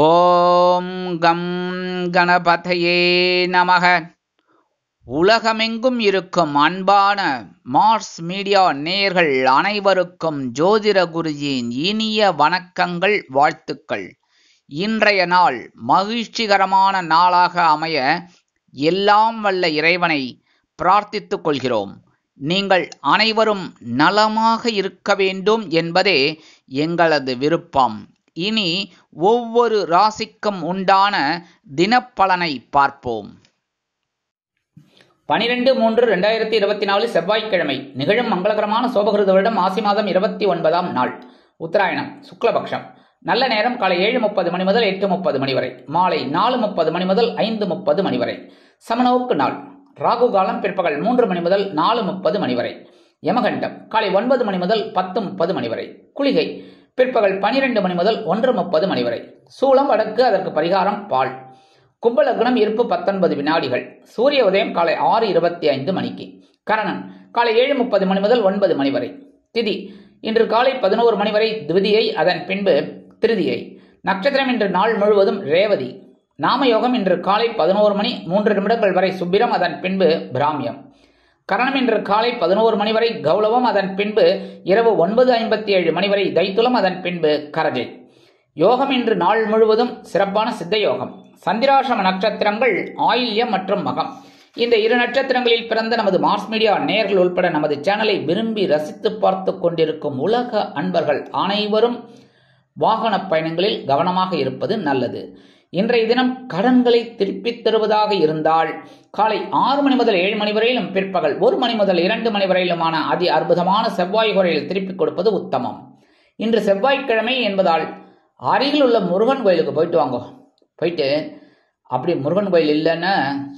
ஓம் come கணபதையே நமக. உலகமெங்கும் இருக்கும் அன்பான மார்ஸ் மீடியா நேயர்கள் அனைவருக்கும் ஜோதிட குருஜியின் இனிய வணக்கங்கள், வாழ்த்துக்கள். இன்றைய நாள் மகிழ்ச்சிகரமான நாளாக அமைய எல்லாம் வல்ல இறைவனை பிரார்த்தித்துக் கொள்கிறோம். நீங்கள் அனைவரும் நலமாக இருக்க வேண்டும் என்பதே எங்களது விருப்பம். இனி ஒவ்வொரு ராசிக்கும் உண்டான தினப்பலனை பார்ப்போம். 12/3/2024 செவ்வாய்க்கிழமை நிகழும் மங்களகரமான சோபகிருத வருடம் ஆசி மாதம் 29ஆம் நாள், உத்தராயணம், சுக்லபக்ஷம். நல்ல நேரம் காலை 7:30 மணி முதல் 8:30 மணி வரை, மாலை 4:30 மணி முதல் 5:30 மணி வரை. சமநோக்கு நாள். ராகு காலம் பிற்பகல் 3 மணி முதல் 4:30 மணி வரை. யமகண்டம் காலை 9 மணி முதல் 10:30 மணி வரை. குளிகை பிற்பகல் 12 மணி முதல் 1:30 மணி வரை. சூலம் வடக்கு, அதற்கு பரிகாரம் பால். கும்பலக்னம் இருப்பு 19 வினாடிகள். சூரிய உதயம் காலை 6:25 மணிக்கு. கரணன் காலை 7:30 மணி முதல் 9 மணி வரை. திதி இன்று காலை 11 மணி வரை துவிதியை, அதன் பின்பு திருதியை. நட்சத்திரம் இன்று நாள் முழுவதும் ரேவதி. நாமயோகம் இன்று காலை 11 மணி 3 நிமிடங்கள் வரை சுப்பிரம், அதன் பின்பு பிராமியம். கரணம் இன்று காலை 11 மணி வரை கௌளவம், அதன் பின்பு இரவு 9:57 மணி வரை தைத்துலம், அதன் பின்பு கரஜை. யோகம் இன்று நாள் முழுவதும் சிறப்பான சித்த யோகம். சந்திராசிரம நட்சத்திரங்கள் ஆயில்யம் மற்றும் மகம். இந்த இரு நட்சத்திரங்களில் பிறந்த நமது மார்ஸ் மீடியா நேயர்கள் உட்பட நமது சேனலை விரும்பி ரசித்து பார்த்து கொண்டிருக்கும் உலக அன்பர்கள் அனைவரும் வாகன பயணங்களில் கவனமாக இருப்பது நல்லது. இன்றைய தினம் கடன்களை திருப்பித் தருவதாக இருந்தால் காலை 6 மணி முதல் 7 மணி வரையிலும், பிற்பகல் 1 மணி முதல் 2 மணி வரையிலுமான அதி அற்புதமான செவ்வாய் குறையில் திருப்பிக் கொடுப்பது உத்தமம். இன்று செவ்வாய்க்கிழமை என்பதால் அருகில் உள்ள முருகன் கோயிலுக்கு போயிட்டு வாங்க. போயிட்டு அப்படி முருகன் கோயில் இல்லைன்னா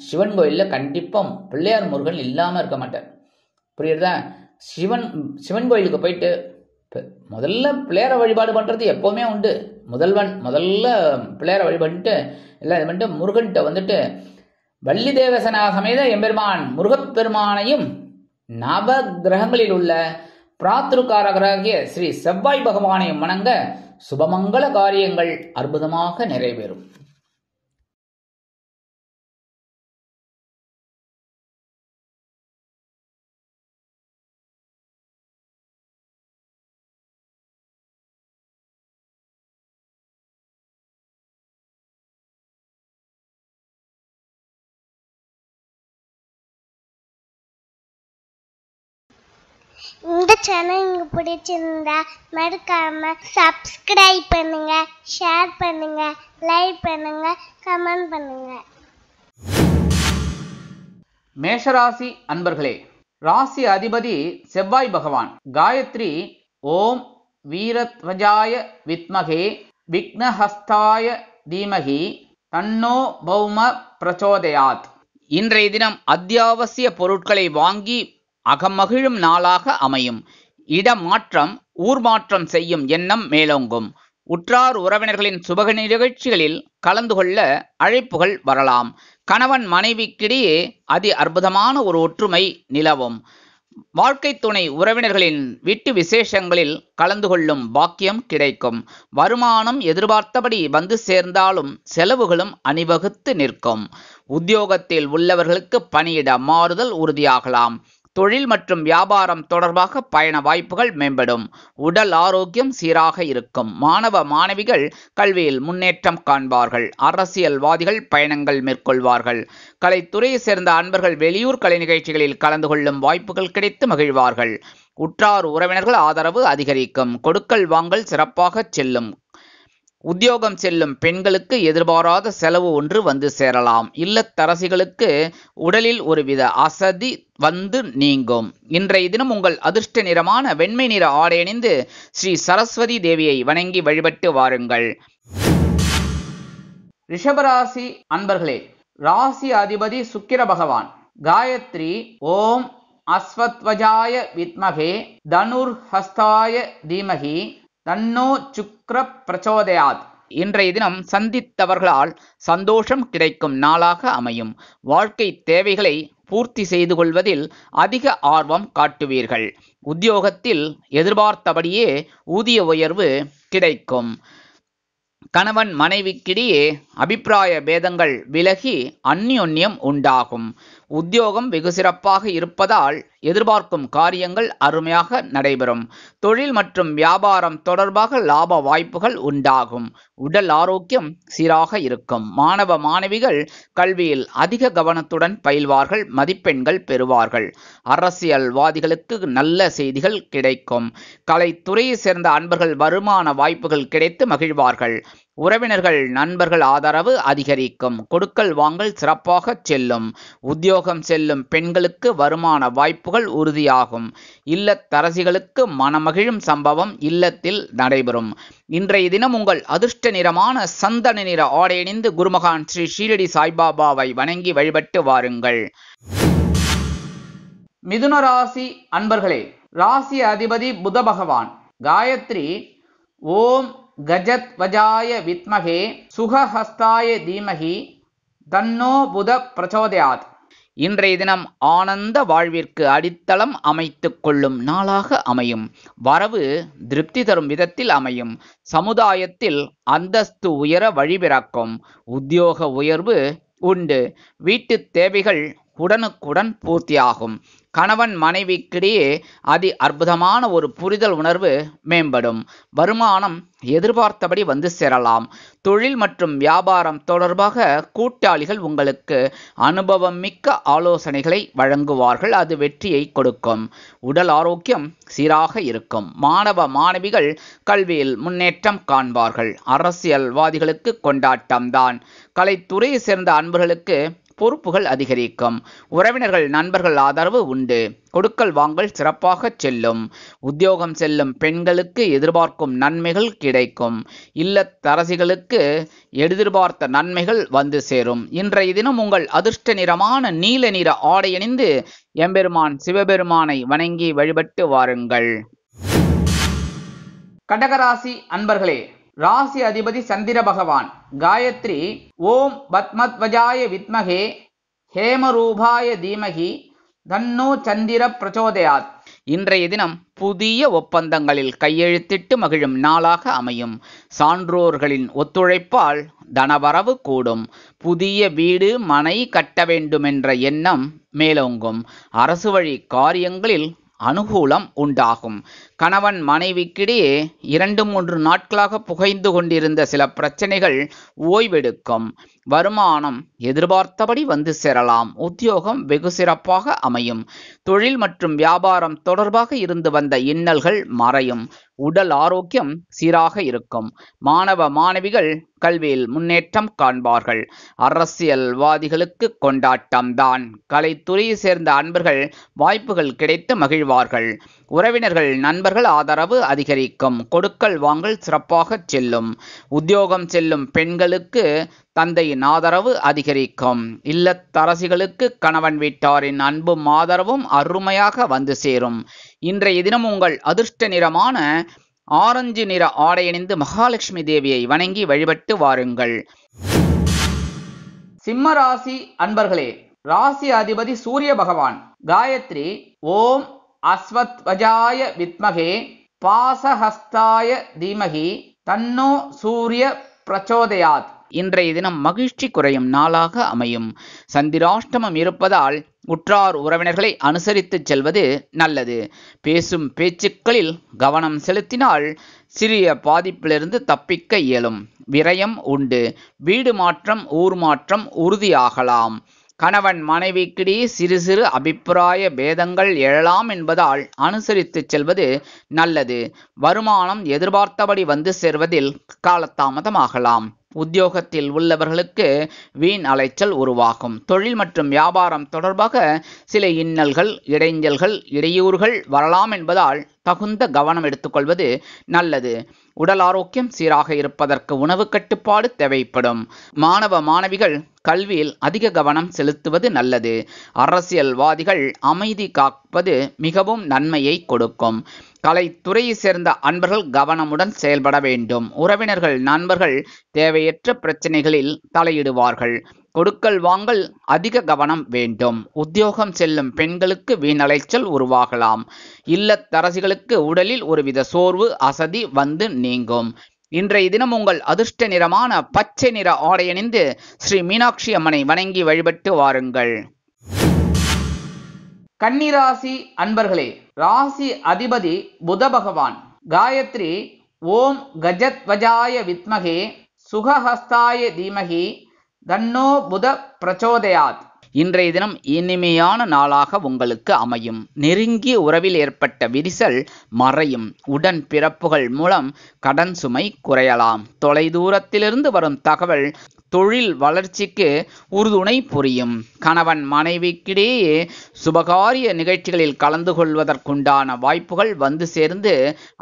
சிவன் கோயிலில் கண்டிப்பாக பிள்ளையார் முருகன் இல்லாமல் இருக்க மாட்டார். புரியுறதா? சிவன் கோயிலுக்கு போயிட்டு முதல்ல பிள்ளையார வழிபாடு பண்ணுறது எப்போவுமே உண்டு. முதல்ல பிள்ளையார வழிபட்டு எல்லாம் இது பண்ணிட்டு முருகன்கிட்ட வந்துட்டு வள்ளி தேவசனாக சமேத எம்பெருமான் முருகப்பெருமானையும் நவ கிரகங்களில் உள்ள பிராத்ருக்காரகராகிய ஸ்ரீ செவ்வாய் பகவானையும் வணங்க சுபமங்கள காரியங்கள் அற்புதமாக நிறைவேறும். இந்த சேனல் உங்களுக்கு பிடிச்சிருந்தா மறக்காம சப்ஸ்கிரைப் பண்ணுங்க, ஷேர் பண்ணுங்க, லைக் பண்ணுங்க, கமெண்ட் பண்ணுங்க. மேஷராசி அன்பர்களே, ராசி அதிபதி செவ்வாய் பகவான். காயத்ரி ஓம் வீரத்வஜாய வித்மகே விக்னஹஸ்தாய தீமகி தன்னோ பௌம பிரச்சோதயாத். இன்றைய தினம் அத்தியாவசிய பொருட்களை வாங்கி அகமகிழும் நாளாக அமையும். இடமாற்றம், ஊர் மாற்றம் செய்யும் எண்ணம் மேலோங்கும். உற்றார் உறவினர்களின் சுபக நிகழ்ச்சிகளில் கலந்து கொள்ள அழைப்புகள் வரலாம். கணவன் மனைவிக்கிடையே அதி அற்புதமான ஒரு ஒற்றுமை நிலவும். வாழ்க்கை துணை உறவினர்களின் வீட்டு விசேஷங்களில் கலந்து கொள்ளும் பாக்கியம் கிடைக்கும். வருமானம் எதிர்பார்த்தபடி வந்து சேர்ந்தாலும் செலவுகளும் அணிவகுத்து நிற்கும். உத்தியோகத்தில் உள்ளவர்களுக்கு பணியிட மாறுதல் உறுதியாகலாம். தொழில் மற்றும் வியாபாரம் தொடர்பாக பயண வாய்ப்புகள் மேம்படும். உடல் ஆரோக்கியம் சீராக இருக்கும். மாணவ மாணவிகள் கல்வியில் முன்னேற்றம் காண்பார்கள். அரசியல்வாதிகள் பயணங்கள் மேற்கொள்வார்கள். கலைத்துறையை சேர்ந்த அன்பர்கள் வெளியூர் கலை நிகழ்ச்சிகளில் கலந்து கொள்ளும் வாய்ப்புகள் கிடைத்து மகிழ்வார்கள். உற்றார் உறவினர்கள் ஆதரவு அதிகரிக்கும். கொடுக்கல் வாங்கல் சிறப்பாக செல்லும். உத்தியோகம் செல்லும் பெண்களுக்கு எதிர்பாராத செலவு ஒன்று வந்து சேரலாம். இல்லத்தரசிகளுக்கு உடலில் ஒருவித அசதி வந்து நீங்கும். இன்றைய தினம் உங்கள் அதிர்ஷ்ட நிறமான வெண்மை நிற ஆடை அணிந்து ஸ்ரீ சரஸ்வதி தேவியை வணங்கி வழிபட்டு வாருங்கள். ரிஷபராசி அன்பர்களே, ராசி அதிபதி சுக்கிர பகவான். காயத்ரி ஓம் அஸ்வத்வஜாய வித்மகே தனுர்ஹஸ்தாய தீமகி தன்னோ சுக்ர பிரச்சோதயாத். இன்றைய தினம் சந்தித்தவர்களால் சந்தோஷம் கிடைக்கும் நாளாக அமையும். வாழ்க்கை தேவைகளை பூர்த்தி செய்து கொள்வதில் அதிக ஆர்வம் காட்டுவீர்கள். உத்தியோகத்தில் எதிர்பார்த்தபடியே ஊதிய உயர்வு கிடைக்கும். கணவன் மனைவிக்கிடையே அபிப்பிராய பேதங்கள் விலகி அந்யோன்யம் உண்டாகும். உத்தியோகம் வெகு சிறப்பாக இருப்பதால் எதிர்பார்க்கும் காரியங்கள் அருமையாக நடைபெறும். தொழில் மற்றும் வியாபாரம் தொடர்பாக லாப வாய்ப்புகள் உண்டாகும். உடல் ஆரோக்கியம் சீராக இருக்கும். மாணவ மாணவிகள் கல்வியில் அதிக கவனத்துடன் பயில்வார்கள், மதிப்பெண்கள் பெறுவார்கள். அரசியல்வாதிகளுக்கு நல்ல செய்திகள் கிடைக்கும். கலைத்துறையை சேர்ந்த அன்பர்கள் வருமான வாய்ப்புகள் கிடைத்து மகிழ்வார்கள். உறவினர்கள் நண்பர்கள் ஆதரவு அதிகரிக்கும். கொடுக்கல் வாங்கல் சிறப்பாக செல்லும். உத்தியோகம் செல்லும் பெண்களுக்கு வருமான வாய்ப்புகள் உறுதியாகும். இல்லத்தரசிகளுக்கு மனமகிழும் சம்பவம் இல்லத்தில் நடைபெறும். இன்றைய தினம் உங்கள் அதிர்ஷ்ட நிறமான சந்தன நிற ஆடையணிந்து குருமகான் ஸ்ரீ ஷீரடி சாய்பாபாவை வணங்கி வழிபட்டு வாருங்கள். மிதுன ராசி அன்பர்களே, ராசி அதிபதி புத பகவான். காயத்ரி ஓம் கஜத்வஜாய வித்மகே சுகஹஸ்தாய தீமகி தன்னோ புத பிரச்சோதயாத். இன்றைய தினம் ஆனந்த வாழ்விற்கு அடித்தளம் அமைத்துக் கொள்ளும் நாளாக அமையும். வரவு திருப்தி தரும் விதத்தில் அமையும். சமுதாயத்தில் அந்தஸ்து உயர வழிபிறக்கும். உத்தியோக உயர்வு உண்டு. வீட்டு தேவைகள் உடனுக்குடன் பூர்த்தியாகும். கணவன் மனைவிக்கிடையே அதி அற்புதமான ஒரு புரிதல் உணர்வு மேம்படும். வருமானம் எதிர்பார்த்தபடி வந்து சேரலாம். தொழில் மற்றும் வியாபாரம் தொடர்பாக கூட்டாளிகள் உங்களுக்கு அனுபவம் மிக்க ஆலோசனைகளை வழங்குவார்கள். அது வெற்றியை கொடுக்கும். உடல் ஆரோக்கியம் சீராக இருக்கும். மாணவ மாணவிகள் கல்வியில் முன்னேற்றம் காண்பார்கள். அரசியல்வாதிகளுக்கு கொண்டாட்டம்தான். கலைத்துறையை சேர்ந்த அன்பர்களுக்கு பொறுப்புகள் அதிகரிக்கும். உறவினர்கள் நண்பர்கள் ஆதரவு உண்டு. கொடுக்கல் வாங்கல் சிறப்பாக செல்லும். உத்தியோகம் செல்லும் பெண்களுக்கு எதிர்பார்க்கும் நன்மைகள் கிடைக்கும். இல்லத்தரசிகளுக்கு எதிர்பார்த்த நன்மைகள் வந்து சேரும். இன்றைய தினம் உங்கள் அதிர்ஷ்ட நிறமான நீல நிற ஆடையணிந்து எம்பெருமான் சிவபெருமானை வணங்கி வழிபட்டு வாருங்கள். கடகராசி அன்பர்களே, ராசி அதிபதி சந்திர பகவான். காயத்ரி ஓம் பத்மத்வஜாய வித்மகே ஹேமரூபாய தீமகி தன்னோ சந்திர பிரச்சோதயாத். இன்றைய தினம் புதிய ஒப்பந்தங்களில் கையெழுத்திட்டு மகிழும் நாளாக அமையும். சான்றோர்களின் ஒத்துழைப்பால் தனவரவு கூடும். புதிய வீடு மனை கட்ட வேண்டுமென்ற எண்ணம் மேலோங்கும். அரசு வழி காரியங்களில் அனுகூலம் உண்டாகும். கணவன் மனைவிக்கிடையே 2-3 நாட்களாக புகைந்து கொண்டிருந்த சில பிரச்சனைகள் ஓய்வெடுக்கும். வருமானம் எதிர்பார்த்தபடி வந்து சேரலாம். உத்தியோகம் வெகு சிறப்பாக அமையும். தொழில் மற்றும் வியாபாரம் தொடர்பாக இருந்து வந்த இன்னல்கள் மறையும். உடல் ஆரோக்கியம் சீராக இருக்கும். மாணவ மாணவிகள் கல்வியில் முன்னேற்றம் காண்பார்கள். அரசியல்வாதிகளுக்கு கொண்டாட்டம்தான். கலைத்துறையை சேர்ந்த அன்பர்கள் வாய்ப்புகள் கிடைத்து மகிழ்வார்கள். உறவினர்கள் நண்பர்கள் ஆதரவு அதிகரிக்கும். கொடுக்கல் வாங்கல் சிறப்பாக செல்லும். உத்தியோகம் செல்லும் பெண்களுக்கு தந்தையின் ஆதரவு அதிகரிக்கும். இல்லத்தரசிகளுக்கு கணவன் வீட்டாரின் அன்பும் ஆதரவும் அருமையாக வந்து சேரும். இன்றைய தினம் உங்கள் அதிர்ஷ்ட நிறமான ஆரஞ்சு நிற ஆடையணிந்து மகாலட்சுமி தேவியை வணங்கி வழிபட்டு வாருங்கள். சிம்ம ராசி அன்பர்களே, ராசி அதிபதி சூரிய பகவான். காயத்ரி ஓம் அஸ்வத்வஜாய வித்மகே பாசஹஸ்தாய தீமகி தன்னோ சூரிய பிரச்சோதயாத். இன்றைய தினம் மகிழ்ச்சி குறையும் நாளாக அமையும். சந்திராஷ்டமம் இருப்பதால் உற்றார் உறவினர்களை அனுசரித்து செல்வது நல்லது. பேசும் பேச்சுக்களில் கவனம் செலுத்தினால் சிறிய பாதிப்பிலிருந்து தப்பிக்க இயலும். விரயம் உண்டு. வீடு மாற்றம் ஊர் மாற்றம் உறுதியாகலாம். கணவன் மனைவிக்கிடையே சிறு சிறு அபிப்பிராய பேதங்கள் எழலாம் என்பதால் அனுசரித்து செல்வது நல்லது. வருமானம் எதிர்பார்த்தபடி வந்து சேர்வதில் காலதாமதமாகலாம். உத்தியோகத்தில் உள்ளவர்களுக்கு வீண் அலைச்சல் உருவாகும். தொழில் மற்றும் வியாபாரம் தொடர்பாக சில இன்னல்கள், இடைஞ்சல்கள், இடையூறுகள் வரலாம் என்பதால் தகுந்த கவனம் எடுத்துக்கொள்வது நல்லது. உடல் ஆரோக்கியம் சீராக இருப்பதற்கு உணவு கட்டுப்பாடு தேவைப்படும். மாணவ மாணவிகள் கல்வியில் அதிக கவனம் செலுத்துவது நல்லது. அரசியல்வாதிகள் அமைதி காப்பது மிகவும் நன்மையை கொடுக்கும். கலைத்துறையை சேர்ந்த அன்பர்கள் கவனமுடன் செயல்பட வேண்டும். உறவினர்கள் நண்பர்கள் தேவையற்ற பிரச்சனைகளில் தலையிடுவார்கள். கொடுக்கல் வாங்கல் அதிக கவனம் வேண்டும். உத்தியோகம் செல்லும் பெண்களுக்கு வீணலைச்சல் உருவாகலாம். இல்லத்தரசிகளுக்கு உடலில் ஒருவித சோர்வு அசதி வந்து நீங்கும். இன்றைய தினம் உங்கள் அதிர்ஷ்ட நிறமான பச்சை நிற ஆடை அணிந்து ஸ்ரீ மீனாட்சி அம்மனை வணங்கி வழிபட்டு வாருங்கள். கன்னிராசி அன்பர்களே, ராசி அதிபதி புத பகவான். காயத்ரி ஓம் கஜத்வஜாய வித்மகே சுகஹஸ்தாய தீமகி தன்னோ புத பிரச்சோதயாத். இன்றைய தினம் இனிமையான நாளாக உங்களுக்கு அமையும். நெருங்கிய உறவில் ஏற்பட்ட விரிசல் மறையும். உடன் பிறப்புகள் மூலம் கடன் சுமை குறையலாம். தொலைதூரத்திலிருந்து வரும் தகவல் தொழில் வளர்ச்சிக்கு உறுதுணை புரியும். கணவன் மனைவிக்கிடையே சுபகாரிய நிகழ்ச்சிகளில் கலந்து கொள்வதற்குண்டான வாய்ப்புகள் வந்து சேர்ந்து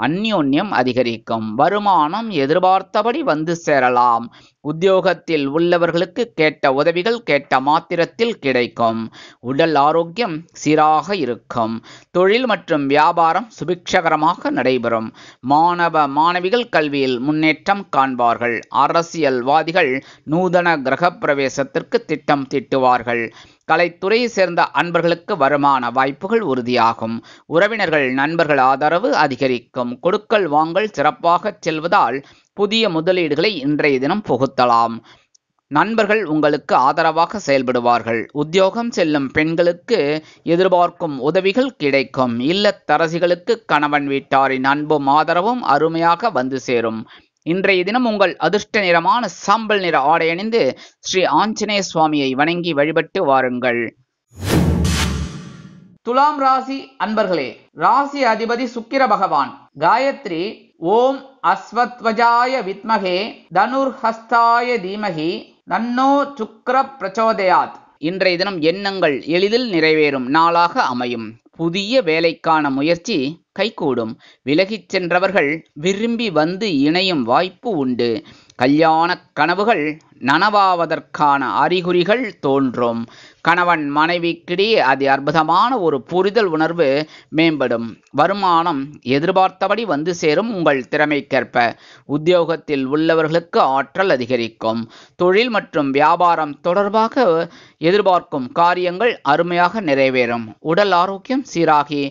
அந்யோன்யம் அதிகரிக்கும். வருமானம் எதிர்பார்த்தபடி வந்து சேரலாம். உத்தியோகத்தில் உள்ளவர்களுக்கு கேட்ட உதவிகள் கேட்ட மாத்திரத்தில் கிடைக்கும். உடல் ஆரோக்கியம் சீராக இருக்கும். தொழில் மற்றும் வியாபாரம் சுபிக்ஷகரமாக நடைபெறும். மாணவ மாணவிகள் கல்வியில் முன்னேற்றம் காண்பார்கள். அரசியல்வாதிகள் நூதன கிரக பிரவேசத்திற்கு திட்டம் தீட்டுவார்கள். கலைத்துறையை சேர்ந்த அன்பர்களுக்கு வருமான வாய்ப்புகள் உறுதியாகும். உறவினர்கள் நண்பர்கள் ஆதரவு அதிகரிக்கும். கொடுக்கல் வாங்கல் சிறப்பாக செல்வதால் புதிய முதலீடுகளை இன்றைய தினம் புகுத்தலாம். நண்பர்கள் உங்களுக்கு ஆதரவாக செயல்படுவார்கள். உத்தியோகம் செல்லும் பெண்களுக்கு எதிர்பார்க்கும் உதவிகள் கிடைக்கும். இல்லத்தரசிகளுக்கு கணவன் வீட்டாரின் அன்பும் ஆதரவும் அருமையாக வந்து சேரும். இன்றைய தினம் உங்கள் அதிர்ஷ்ட நிறமான சாம்பல் நிற ஆடை அணிந்து ஸ்ரீ ஆஞ்சநேய சுவாமியை வணங்கி வழிபட்டு வாருங்கள். துலாம் ராசி அன்பர்களே, ராசி அதிபதி சுக்கிர பகவான். காயத்ரி ஓம் அஸ்வத்வஜாய வித்மகே தனுர்ஹஸ்தாய தீமகி தன்னோ சுக்கிர பிரச்சோதயாத். இன்றைய தினம் எண்ணங்கள் எளிதில் நிறைவேறும் நாளாக அமையும். புதிய வேலைக்கான முயற்சி கைகூடும். விலகிச் சென்றவர்கள் விரும்பி வந்து இணையும் வாய்ப்பு உண்டு. கல்யாண கனவுகள் நனவாவதற்கான அறிகுறிகள் தோன்றும். கணவன் மனைவிக்கிடையே அதி அற்புதமான ஒரு புரிதல் உணர்வு மேம்படும். வருமானம் எதிர்பார்த்தபடி வந்து சேரும். உங்கள் திறமைக்கேற்ப உத்தியோகத்தில் உள்ளவர்களுக்கு ஆற்றல் அதிகரிக்கும். தொழில் மற்றும் வியாபாரம் தொடர்பாக எதிர்பார்க்கும் காரியங்கள் அருமையாக நிறைவேறும். உடல் ஆரோக்கியம் சீராகி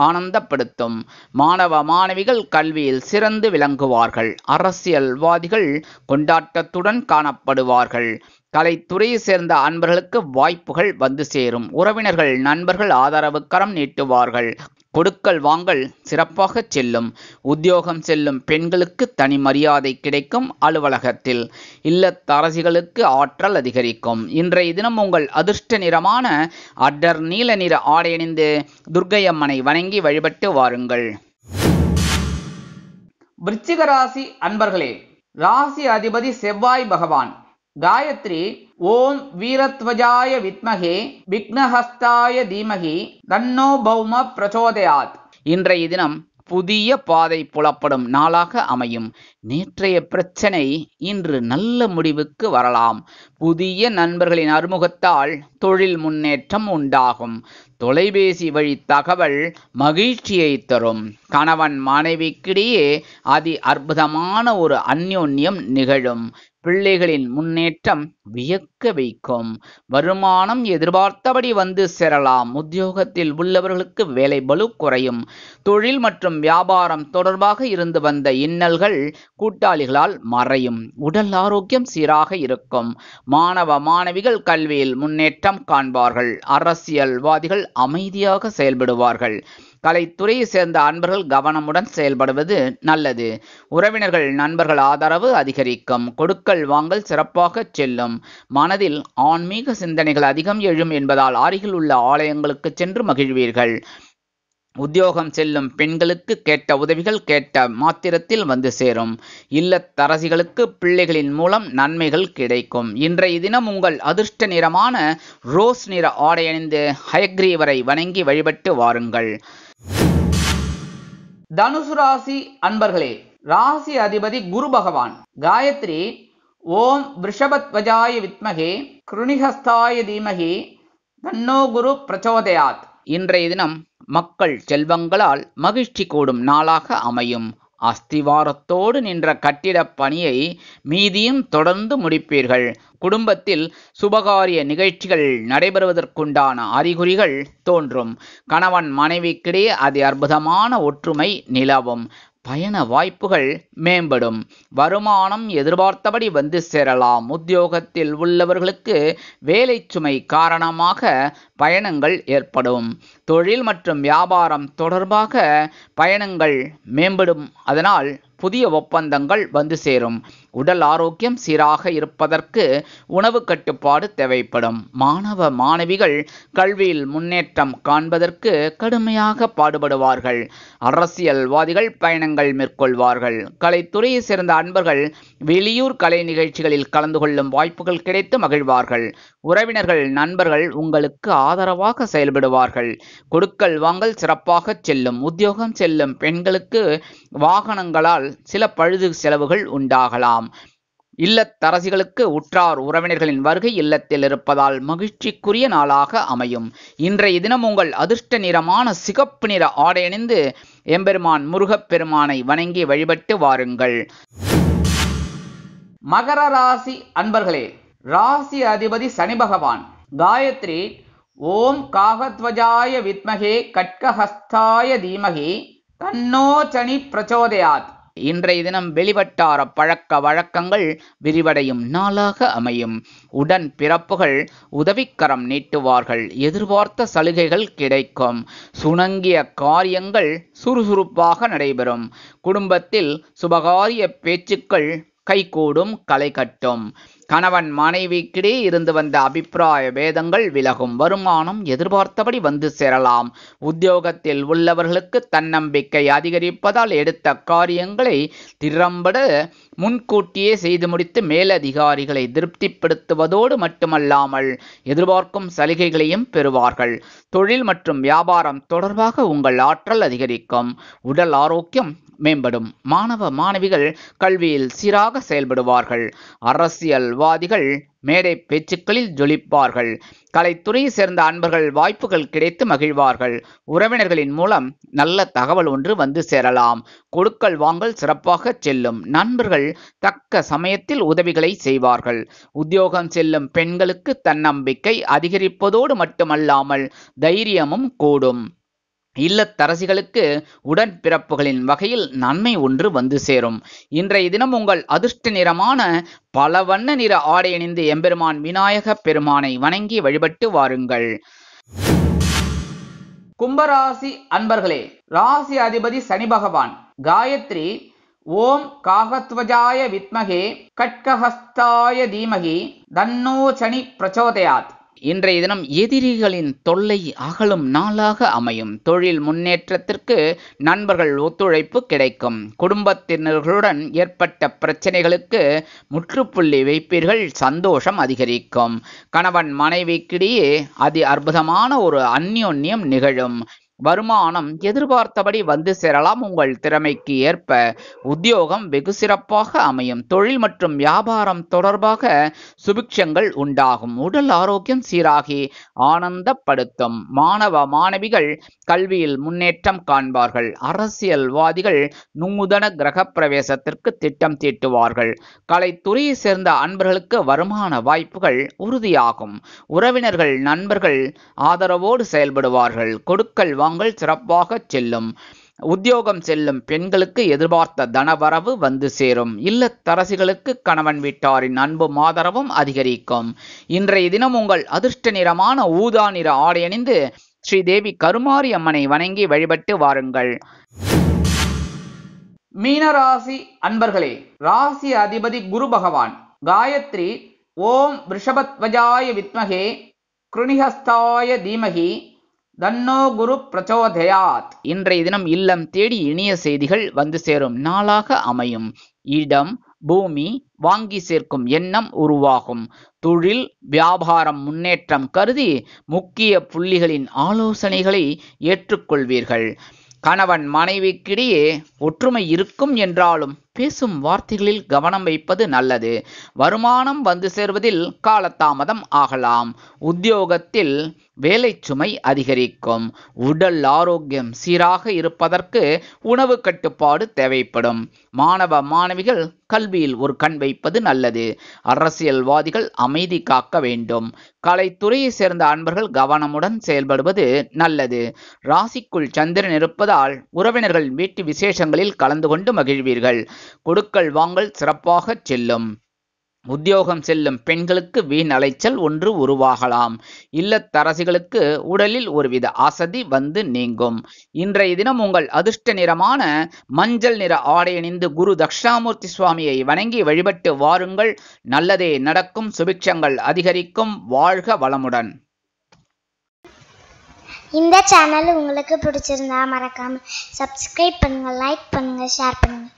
ஆனந்தப்படுத்தும். மாணவ மாணவிகள் கல்வியில் சிறந்து விளங்குவார்கள். அரசியல்வாதிகள் கொண்டாட்டத்துடன் காணப்படுவார்கள். கலைத்துறையை சேர்ந்த அன்பர்களுக்கு வாய்ப்புகள் வந்து சேரும். உறவினர்கள் நண்பர்கள் ஆதரவு கரம் நீட்டுவார்கள். கொடுக்கல் வாங்கல் சிறப்பாக செல்லும். உத்தியோகம் செல்லும் பெண்களுக்கு தனி மரியாதை கிடைக்கும். அலுவலகத்தில் இல்லத்தரசிகளுக்கு ஆற்றல் அதிகரிக்கும். இன்றைய தினம் உங்கள் அதிர்ஷ்ட நிறமான அடர் நீல நிற ஆடை அணிந்து துர்க்கை அம்மனை வணங்கி வழிபட்டு வாருங்கள். விருச்சிக ராசி அன்பர்களே, ராசி அதிபதி செவ்வாய் பகவான். காயத்ரி ஓம் வீரத்வஜாய வித்மகே விக்னஹஸ்தாய தீமகி தன்னோ பௌம பிரச்சோதயாத். இன்றைய தினம் புதிய பாதை புலப்படும் நாளாக அமையும். நேற்றைய பிரச்சனை இன்று நல்ல முடிவுக்கு வரலாம். புதிய நண்பர்களின் அறிமுகத்தால் தொழில் முன்னேற்றம் உண்டாகும். தொலைபேசி வழி தகவல் மகிழ்ச்சியை தரும். கணவன் மனைவிக்கிடையே அதி அற்புதமான ஒரு அந்யோன்யம் நிகழும். பிள்ளைகளின் முன்னேற்றம் வியக்க வைக்கும். வருமானம் எதிர்பார்த்தபடி வந்து சேரலாம். உத்தியோகத்தில் உள்ளவர்களுக்கு வேலை பளு குறையும். தொழில் மற்றும் வியாபாரம் தொடர்பாக இருந்து வந்த இன்னல்கள் கூட்டாளிகளால் மறையும். உடல் ஆரோக்கியம் சீராக இருக்கும். மாணவ மாணவிகள் கல்வியில் முன்னேற்றம் காண்பார்கள். அரசியல்வாதிகள் அமைதியாக செயல்படுவார்கள். கலைத்துறையை சேர்ந்த அன்பர்கள் கவனமுடன் செயல்படுவது நல்லது. உறவினர்கள் நண்பர்கள் ஆதரவு அதிகரிக்கும். கொடுக்கல் வாங்கல் சிறப்பாக செல்லும். மனதில் ஆன்மீக சிந்தனைகள் அதிகம் எழும் என்பதால் அருகில் உள்ள ஆலயங்களுக்கு சென்று மகிழ்வீர்கள். உத்தியோகம் செல்லும் பெண்களுக்கு கேட்ட உதவிகள் கேட்ட மாத்திரத்தில் வந்து சேரும். இல்லத்தரசிகளுக்கு பிள்ளைகளின் மூலம் நன்மைகள் கிடைக்கும். இன்றைய தினம் உங்கள் அதிர்ஷ்ட நிறமான ரோஸ் நிற ஆடை அணிந்து ஹயக்ரீவரை வணங்கி வழிபட்டு வாருங்கள். தனுசு ராசி அன்பர்களே, ராசி அதிபதி குரு பகவான். காயத்ரி ஓம் விருஷபத்வஜாய வித்மகே கிருணிஹஸ்தாய தீமகி தன்னோ குரு பிரச்சோதயாத். இன்றைய தினம் மக்கள் செல்வங்களால் மகிழ்ச்சி கூடும் நாளாக அமையும். அஸ்திவாரத்தோடு நின்ற கட்டிடப் பணியை மீதியும் தொடர்ந்து முடிப்பீர்கள். குடும்பத்தில் சுபகாரிய நிகழ்ச்சிகள் நடைபெறுவதற்குண்டான அறிகுறிகள் தோன்றும். கணவன் மனைவிக்கிடையே அதி அற்புதமான ஒற்றுமை நிலவும். பயண வாய்ப்புகள் மேம்படும். வருமானம் எதிர்பார்த்தபடி வந்து சேரலாம். உத்தியோகத்தில் உள்ளவர்களுக்கு வேலை சுமை காரணமாக பயணங்கள் ஏற்படும். தொழில் மற்றும் வியாபாரம் தொடர்பாக பயணங்கள் மேம்படும். அதனால் புதிய ஒப்பந்தங்கள் வந்து சேரும். உடல் ஆரோக்கியம் சீராக இருப்பதற்கு உணவு கட்டுப்பாடு தேவைப்படும். மாணவ மாணவிகள் கல்வியில் முன்னேற்றம் காண்பதற்கு கடுமையாக பாடுபடுவார்கள். அரசியல்வாதிகள் பயணங்கள் மேற்கொள்வார்கள். கலைத்துறையை சேர்ந்த அன்பர்கள் வெளியூர் கலை நிகழ்ச்சிகளில் கலந்து கொள்ளும் வாய்ப்புகள் கிடைத்து மகிழ்வார்கள். உறவினர்கள் நண்பர்கள் உங்களுக்கு ஆதரவாக செயல்படுவார்கள். கொடுக்கல் வாங்கல் சிறப்பாக செல்லும். உத்தியோகம் செல்லும் பெண்களுக்கு வாகனங்களால் சில பழுது செலவுகள் உண்டாகலாம். இல்லத்தரசிகளுக்கு உற்றார் உறவினர்களின் வருகை இல்லத்தில் இருப்பதால் மகிழ்ச்சிக்குரிய நாளாக அமையும். இன்றைய தினம் உங்கள் அதிர்ஷ்ட நிறமான சிகப்பு நிற ஆடை அணிந்து எம்பெருமான் முருகப்பெருமானை வணங்கி வழிபட்டு வாருங்கள். மகர ராசி அன்பர்களே, ராசி அதிபதி சனி பகவான். காயத்ரி ஓம் காகத்வஜாய வித்மகே கட்கஹஸ்தாய தீமகி தன்னோ சனி பிரச்சோதயாத். இன்றைய தினம் வெளிவட்டார பழக்க வழக்கங்கள் விரிவடையும் நாளாக அமையும். உடன் பிறப்புகள் உதவிக்கரம் நீட்டுவார்கள். எதிர்பார்த்த சலுகைகள் கிடைக்கும். சுணங்கிய காரியங்கள் சுறுசுறுப்பாக நடைபெறும். குடும்பத்தில் சுபகாரிய பேச்சுக்கள் கைகூடும், களை கட்டும். கணவன் மனைவிக்கிடையே இருந்து வந்த அபிப்பிராய பேதங்கள் விலகும். வருமானம் எதிர்பார்த்தபடி வந்து சேரலாம். உத்தியோகத்தில் உள்ளவர்களுக்கு தன்னம்பிக்கை அதிகரிப்பதால் எடுத்த காரியங்களை திறம்பட முன்கூட்டியே செய்து முடித்து மேலதிகாரிகளை திருப்திப்படுத்துவதோடு மட்டுமல்லாமல் எதிர்பார்க்கும் சலுகைகளையும் பெறுவார்கள். தொழில் மற்றும் வியாபாரம் தொடர்பாக உங்கள் ஆற்றல் அதிகரிக்கும். உடல் ஆரோக்கியம் மேம்படும். மாணவ மாணவிகள் கல்வியில் சீராக செயல்படுவார்கள். அரசியல்வாதிகள் மேடை பேச்சுக்களில் ஜொலிப்பார்கள். கலைத்துறையை சேர்ந்த அன்பர்கள் வாய்ப்புகள் கிடைத்து மகிழ்வார்கள். உறவினர்களின் மூலம் நல்ல தகவல் ஒன்று வந்து சேரலாம். கொடுக்கல் வாங்கல் சிறப்பாக செல்லும். நண்பர்கள் தக்க சமயத்தில் உதவிகளை செய்வார்கள். உத்தியோகம் செல்லும் பெண்களுக்கு தன்னம்பிக்கை அதிகரிப்பதோடு மட்டுமல்லாமல் தைரியமும் கூடும். இல்லத்தரசிகளுக்கு உடன்பிறப்புகளின் வகையில் நன்மை ஒன்று வந்து சேரும். இன்றைய தினம் உங்கள் அதிர்ஷ்ட நிறமான பல வண்ண நிற ஆடை அணிந்து எம்பெருமான் விநாயக பெருமானை வணங்கி வழிபட்டு வாருங்கள். கும்பராசி அன்பர்களே, ராசி அதிபதி சனி பகவான். காயத்ரி ஓம் காகத்வஜாய வித்மகே கட்கஹஸ்தாய தீமகி தன்னோ சனி பிரச்சோதயாத். இன்றைய தினம் எதிரிகளின் தொல்லை அகலும் நாளாக அமையும். தொழில் முன்னேற்றத்திற்கு நண்பர்கள் ஒத்துழைப்பு கிடைக்கும். குடும்பத்தினர்களுடன் ஏற்பட்ட பிரச்சனைகளுக்கு முற்றுப்புள்ளி வைப்பீர்கள். சந்தோஷம் அதிகரிக்கும். கணவன் மனைவிக்கிடையே அதி அற்புதமான ஒரு அந்யோன்யம் நிகழும். வருமானம் எதிர்பார்த்தபடி வந்து சேரலாம். உங்கள் திறமைக்கு ஏற்ப உத்தியோகம் வெகு சிறப்பாக அமையும். தொழில் மற்றும் வியாபாரம் தொடர்பாக சுபிக்ஷங்கள் உண்டாகும். உடல் ஆரோக்கியம் சீராகி ஆனந்தப்படுத்தும். மாணவ மாணவிகள் கல்வியில் முன்னேற்றம் காண்பார்கள். அரசியல்வாதிகள் நூதன கிரக பிரவேசத்திற்கு திட்டம் தீட்டுவார்கள். கலைத்துறையை சேர்ந்த அன்பர்களுக்கு வருமான வாய்ப்புகள் உறுதியாகும். உறவினர்கள் நண்பர்கள் ஆதரவோடு செயல்படுவார்கள். கொடுக்கல் வாங்கல் சிறப்பாக செல்லும். உத்தியோகம் செல்லும் பெண்களுக்கு எதிர்பார்த்த தனவரவு வந்து சேரும். இல்லத்தரசிகளுக்கு கணவன் வீட்டாரின் அன்பும் ஆதரவும் அதிகரிக்கும். இன்றைய தினம் உங்கள் அதிர்ஷ்ட நிறமான ஊதா நிற ஆடை அணிந்து ஸ்ரீதேவி கருமாரி அம்மனை வணங்கி வழிபட்டு வாருங்கள். மீனராசி அன்பர்களே, ராசி அதிபதி குரு பகவான். காயத்ரி ஓம் ரிஷபத்வஜாய வித்மகே கிருணிஹஸ்தாய தீமகி தன்னோ குரு பிரச்சோதயாத். இன்றைய தினம் இல்லம் தேடி இனிய செய்திகள் வந்து சேரும் நாளாக அமையும். இடம் பூமி வாங்கி சேர்க்கும் எண்ணம் உருவாகும். தொழில் வியாபாரம் முன்னேற்றம் கருதி முக்கிய புள்ளிகளின் ஆலோசனைகளை ஏற்றுக்கொள்வீர்கள். கணவன் மனைவிக்கிடையே ஒற்றுமை இருக்கும் என்றாலும் பேசும் வார்த்தைகளில் கவனம் வைப்பது நல்லது. வருமானம் வந்து சேர்வதில் காலதாமதம் ஆகலாம். உத்தியோகத்தில் வேலை சுமை அதிகரிக்கும். உடல் ஆரோக்கியம் சீராக இருப்பதற்கு உணவு கட்டுப்பாடு தேவைப்படும். மாணவ மாணவிகள் கல்வியில் ஒரு கண் வைப்பது நல்லது. அரசியல்வாதிகள் அமைதி காக்க வேண்டும். கலைத்துறையை சேர்ந்த அன்பர்கள் கவனமுடன் செயல்படுவது நல்லது. ராசிக்குள் சந்திரன் இருப்பதால் உறவினர்கள் வீட்டு விசேஷங்களில் கலந்து கொண்டு மகிழ்வீர்கள். கொடுக்கல் வாங்கல் சிறப்பாக செல்லும். உத்தியோகம் செல்லும் பெண்களுக்கு வீண் அலைச்சல் ஒன்று உருவாகலாம். இல்லத்தரசிகளுக்கு உடலில் ஒருவித அசதி வந்து நீங்கும். இன்றைய தினம் உங்கள் அதிர்ஷ்ட நிறமான மஞ்சள் நிற ஆடை அணிந்து குரு தட்சிணாமூர்த்தி சுவாமியை வணங்கி வழிபட்டு வாருங்கள். நல்லதே நடக்கும். சுபிட்சங்கள் அதிகரிக்கும். வாழ்க வளமுடன். இந்த சேனல் உங்களுக்கு பிடிச்சிருந்தா மறக்காம சப்ஸ்கிரைப் பண்ணுங்க, லைக் பண்ணுங்க, ஷேர் பண்ணுங்க.